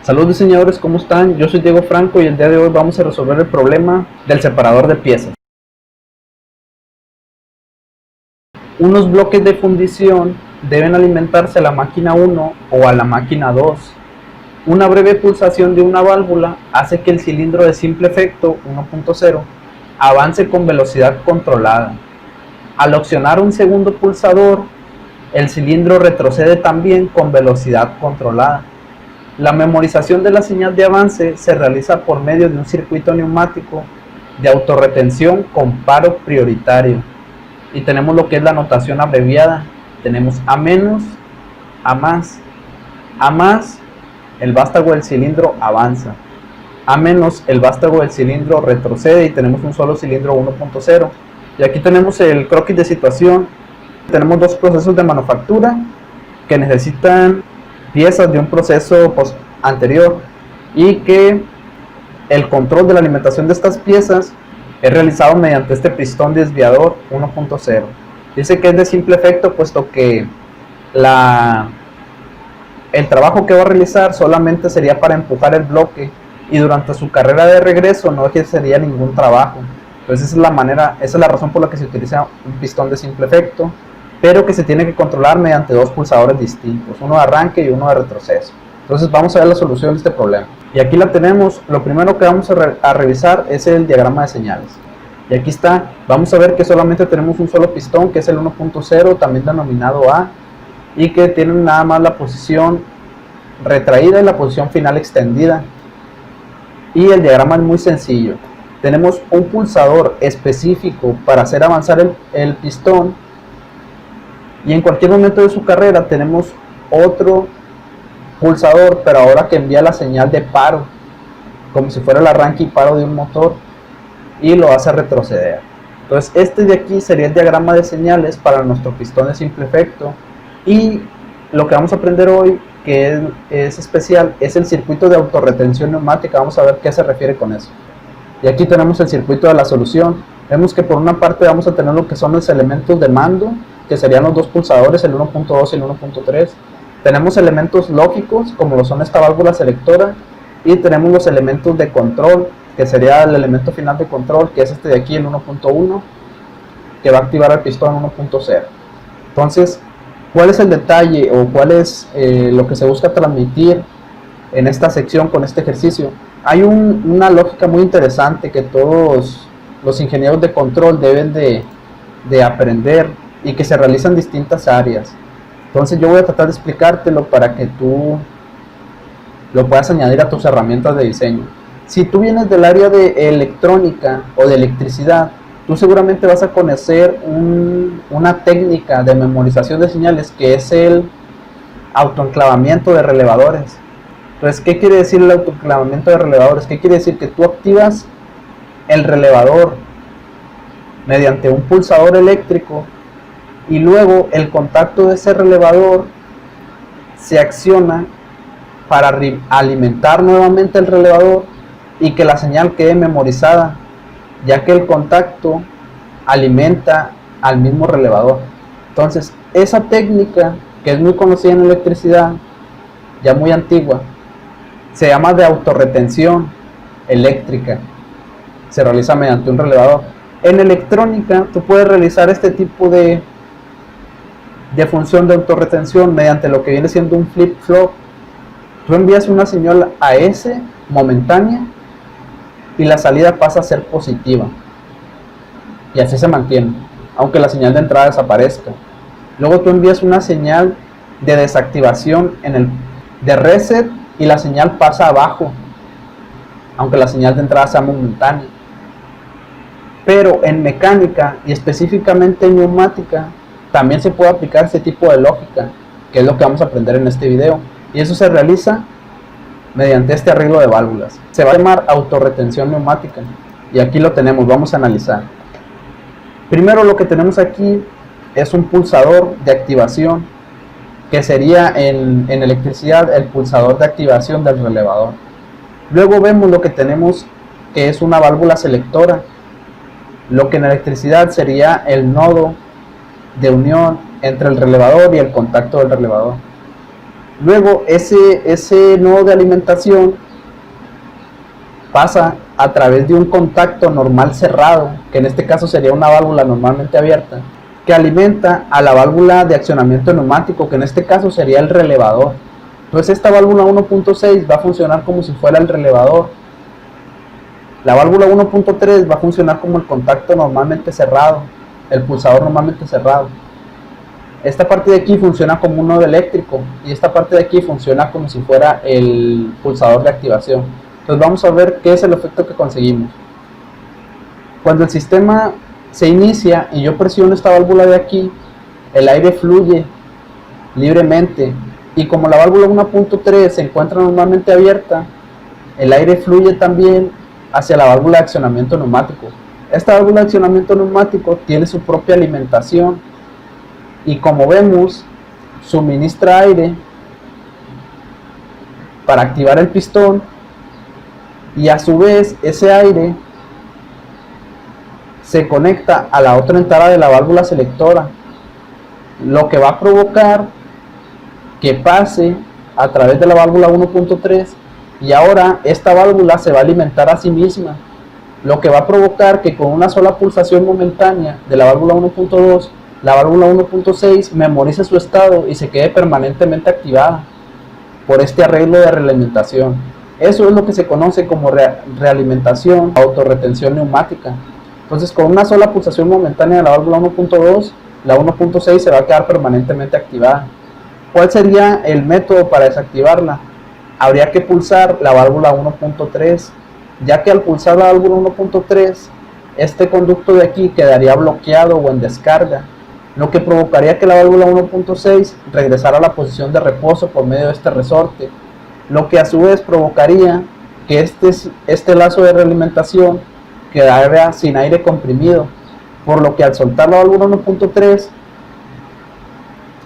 Saludos diseñadores, ¿cómo están? Yo soy Diego Franco y el día de hoy vamos a resolver el problema del separador de piezas. Unos bloques de fundición deben alimentarse a la máquina 1 o a la máquina 2. Una breve pulsación de una válvula hace que el cilindro de simple efecto 1.0 avance con velocidad controlada. Al accionar un segundo pulsador, el cilindro retrocede también con velocidad controlada. La memorización de la señal de avance se realiza por medio de un circuito neumático de autorretención con paro prioritario. Y tenemos lo que es la notación abreviada. Tenemos A menos, A más. A más, el vástago del cilindro avanza. A menos, el vástago del cilindro retrocede y tenemos un solo cilindro 1.0. Y aquí tenemos el croquis de situación. Tenemos dos procesos de manufactura que necesitan piezas de un proceso anterior y que el control de la alimentación de estas piezas es realizado mediante este pistón desviador 1.0. Dice que es de simple efecto puesto que el trabajo que va a realizar solamente sería para empujar el bloque y durante su carrera de regreso no ejercería ningún trabajo. Entonces esa es la razón por la que se utiliza un pistón de simple efecto, pero que se tiene que controlar mediante dos pulsadores distintos, uno de arranque y uno de retroceso. Entonces vamos a ver la solución de este problema. Y aquí la tenemos. Lo primero que vamos a revisar es el diagrama de señales. Y aquí está. Vamos a ver que solamente tenemos un solo pistón, que es el 1.0, también denominado A, y que tiene nada más la posición retraída y la posición final extendida. Y el diagrama es muy sencillo. Tenemos un pulsador específico para hacer avanzar el pistón, y en cualquier momento de su carrera tenemos otro pulsador, pero ahora que envía la señal de paro, como si fuera el arranque y paro de un motor, y lo hace retroceder. Entonces este de aquí sería el diagrama de señales para nuestro pistón de simple efecto. Y lo que vamos a aprender hoy, que es especial, es el circuito de autorretención neumática. Vamos a ver qué se refiere con eso. Y aquí tenemos el circuito de la solución. Vemos que por una parte vamos a tener lo que son los elementos de mando, que serían los dos pulsadores, el 1.2 y el 1.3. Tenemos elementos lógicos, como lo son esta válvula selectora, y tenemos los elementos de control, que sería el elemento final de control, que es este de aquí, el 1.1, que va a activar el pistón 1.0. Entonces, ¿cuál es el detalle o cuál es lo que se busca transmitir en esta sección con este ejercicio? Hay una lógica muy interesante que todos los ingenieros de control deben de aprender y que se realiza en distintas áreas. Entonces yo voy a tratar de explicártelo para que tú lo puedas añadir a tus herramientas de diseño. Si tú vienes del área de electrónica o de electricidad, tú seguramente vas a conocer una técnica de memorización de señales que es el autoenclavamiento de relevadores. Entonces, ¿qué quiere decir el autoenclavamiento de relevadores? ¿Qué quiere decir? Que tú activas el relevador mediante un pulsador eléctrico y luego el contacto de ese relevador se acciona para alimentar nuevamente el relevador y que la señal quede memorizada, ya que el contacto alimenta al mismo relevador. Entonces, esa técnica, que es muy conocida en electricidad, ya muy antigua, se llama de autorretención eléctrica. Se realiza mediante un relevador. En electrónica, tú puedes realizar este tipo de función de autorretención mediante lo que viene siendo un flip-flop. Tú envías una señal a S momentánea y la salida pasa a ser positiva. Y así se mantiene, aunque la señal de entrada desaparezca. Luego tú envías una señal de desactivación de reset y la señal pasa abajo, aunque la señal de entrada sea momentánea. Pero en mecánica y específicamente en neumática también se puede aplicar este tipo de lógica, que es lo que vamos a aprender en este video. Y eso se realiza mediante este arreglo de válvulas. Se va a llamar autorretención neumática. Y aquí lo tenemos, vamos a analizar. Primero lo que tenemos aquí es un pulsador de activación, que sería en electricidad el pulsador de activación del relevador. Luego vemos lo que tenemos, que es una válvula selectora, lo que en electricidad sería el nodo de unión entre el relevador y el contacto del relevador. Luego ese nodo de alimentación pasa a través de un contacto normal cerrado, que en este caso sería una válvula normalmente abierta, que alimenta a la válvula de accionamiento neumático, que en este caso sería el relevador. Entonces esta válvula 1.6 va a funcionar como si fuera el relevador. La válvula 1.3 va a funcionar como el contacto normalmente cerrado, el pulsador normalmente cerrado. Esta parte de aquí funciona como un nodo eléctrico y esta parte de aquí funciona como si fuera el pulsador de activación. Entonces vamos a ver qué es el efecto que conseguimos. Cuando el sistema se inicia y yo presiono esta válvula de aquí, el aire fluye libremente, y como la válvula 1.3 se encuentra normalmente abierta, el aire fluye también hacia la válvula de accionamiento neumático. Esta válvula de accionamiento neumático tiene su propia alimentación y, como vemos, suministra aire para activar el pistón, y a su vez ese aire se conecta a la otra entrada de la válvula selectora, lo que va a provocar que pase a través de la válvula 1.3, y ahora esta válvula se va a alimentar a sí misma, lo que va a provocar que con una sola pulsación momentánea de la válvula 1.2, la válvula 1.6 memorice su estado y se quede permanentemente activada por este arreglo de realimentación. Eso es lo que se conoce como realimentación, autorretención neumática. Entonces, con una sola pulsación momentánea de la válvula 1.2, la 1.6 se va a quedar permanentemente activada. ¿Cuál sería el método para desactivarla? Habría que pulsar la válvula 1.3, ya que al pulsar la válvula 1.3, este conducto de aquí quedaría bloqueado o en descarga, lo que provocaría que la válvula 1.6 regresara a la posición de reposo por medio de este resorte, lo que a su vez provocaría que este lazo de realimentación quedara sin aire comprimido, por lo que al soltar la válvula 1.3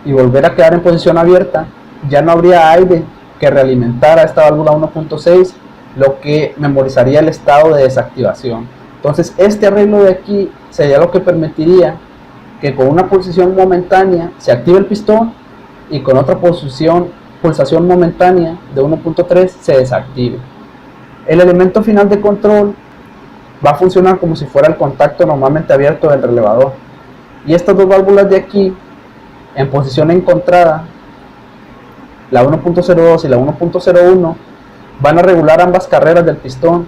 y volver a quedar en posición abierta, ya no habría aire que realimentara esta válvula 1.6, lo que memorizaría el estado de desactivación. Entonces este arreglo de aquí sería lo que permitiría que con una pulsación momentánea se active el pistón y con otra pulsación momentánea de 1.3 se desactive. El elemento final de control va a funcionar como si fuera el contacto normalmente abierto del relevador, y estas dos válvulas de aquí en posición encontrada, la 1.02 y la 1.01, van a regular ambas carreras del pistón.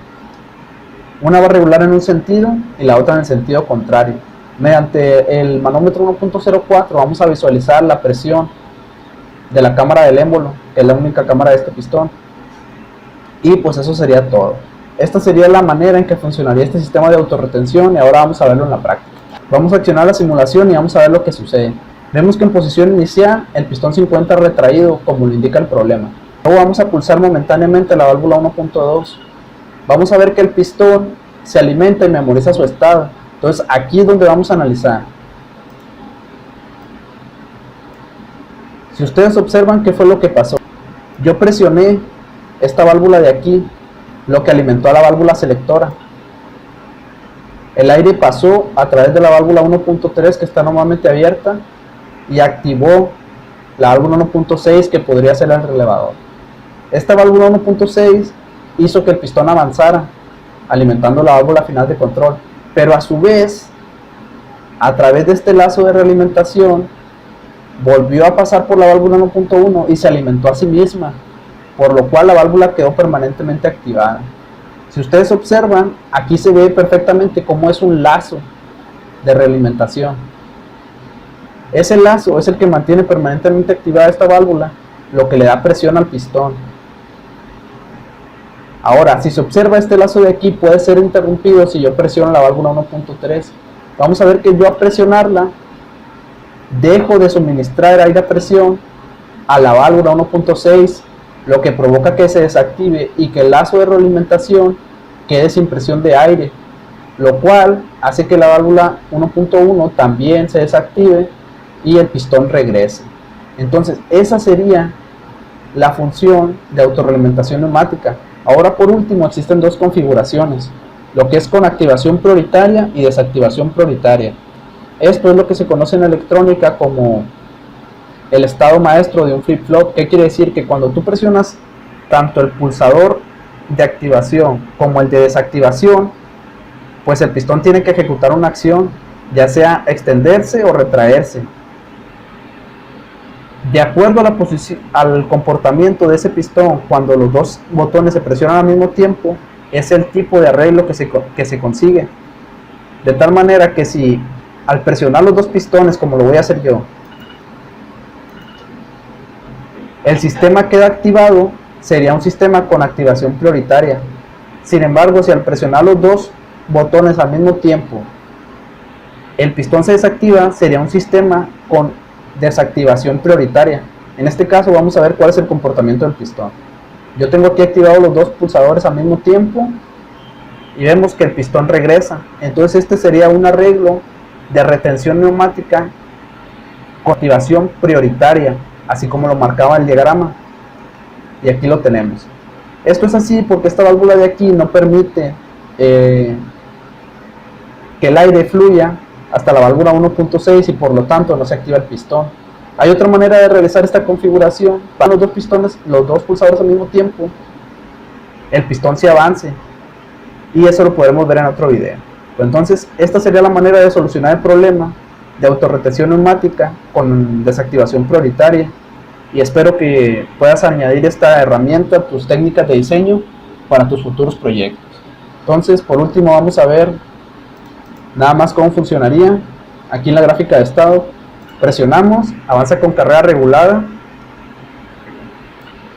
Una va a regular en un sentido y la otra en el sentido contrario. Mediante el manómetro 1.04 vamos a visualizar la presión de la cámara del émbolo, que es la única cámara de este pistón, y pues eso sería todo. Esta sería la manera en que funcionaría este sistema de autorretención, y ahora vamos a verlo en la práctica. Vamos a accionar la simulación y vamos a ver lo que sucede. Vemos que en posición inicial el pistón se encuentra retraído, como lo indica el problema. Luego vamos a pulsar momentáneamente la válvula 1.2. Vamos a ver que el pistón se alimenta y memoriza su estado. Entonces aquí es donde vamos a analizar. Si ustedes observan qué fue lo que pasó, yo presioné esta válvula de aquí, lo que alimentó a la válvula selectora. El aire pasó a través de la válvula 1.3, que está normalmente abierta, y activó la válvula 1.6, que podría ser el relevador. Esta válvula 1.6 hizo que el pistón avanzara, alimentando la válvula final de control, pero a su vez, a través de este lazo de realimentación, volvió a pasar por la válvula 1.1 y se alimentó a sí misma, por lo cual la válvula quedó permanentemente activada. Si ustedes observan, aquí se ve perfectamente cómo es un lazo de realimentación. Ese lazo es el que mantiene permanentemente activada esta válvula, lo que le da presión al pistón. Ahora, si se observa, este lazo de aquí puede ser interrumpido si yo presiono la válvula 1.3. Vamos a ver que yo, al presionarla, dejo de suministrar aire a presión a la válvula 1.6, lo que provoca que se desactive y que el lazo de realimentación quede sin presión de aire, lo cual hace que la válvula 1.1 también se desactive y el pistón regrese. Entonces esa sería la función de autorrealimentación neumática. Ahora, por último, existen dos configuraciones, lo que es con activación prioritaria y desactivación prioritaria. Esto es lo que se conoce en electrónica como el estado maestro de un flip-flop. ¿Qué quiere decir? Que cuando tú presionas tanto el pulsador de activación como el de desactivación, pues el pistón tiene que ejecutar una acción, ya sea extenderse o retraerse. De acuerdo a la posición, al comportamiento de ese pistón, cuando los dos botones se presionan al mismo tiempo, es el tipo de arreglo que se consigue. De tal manera que si al presionar los dos pistones, como lo voy a hacer yo, el sistema queda activado, sería un sistema con activación prioritaria. Sin embargo, si al presionar los dos botones al mismo tiempo el pistón se desactiva, sería un sistema con desactivación prioritaria. En este caso vamos a ver cuál es el comportamiento del pistón. Yo tengo aquí activados los dos pulsadores al mismo tiempo y vemos que el pistón regresa. Entonces este sería un arreglo de retención neumática con activación prioritaria, así como lo marcaba el diagrama, y aquí lo tenemos. Esto es así porque esta válvula de aquí no permite que el aire fluya hasta la válvula 1.6 y por lo tanto no se activa el pistón. Hay otra manera de realizar esta configuración para los dos pistones, los dos pulsadores al mismo tiempo, el pistón se avance, y eso lo podemos ver en otro video. Entonces esta sería la manera de solucionar el problema de autorretención neumática con desactivación prioritaria, y espero que puedas añadir esta herramienta a tus técnicas de diseño para tus futuros proyectos. Entonces, por último, vamos a ver nada más cómo funcionaría. Aquí en la gráfica de estado presionamos, avanza con carrera regulada,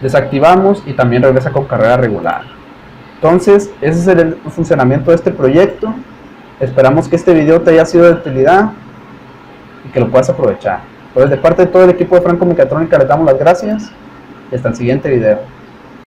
desactivamos y también regresa con carrera regulada. Entonces ese es el funcionamiento de este proyecto. Esperamos que este video te haya sido de utilidad y que lo puedas aprovechar. Entonces, de parte de todo el equipo de Franco Mecatrónica les damos las gracias y hasta el siguiente video.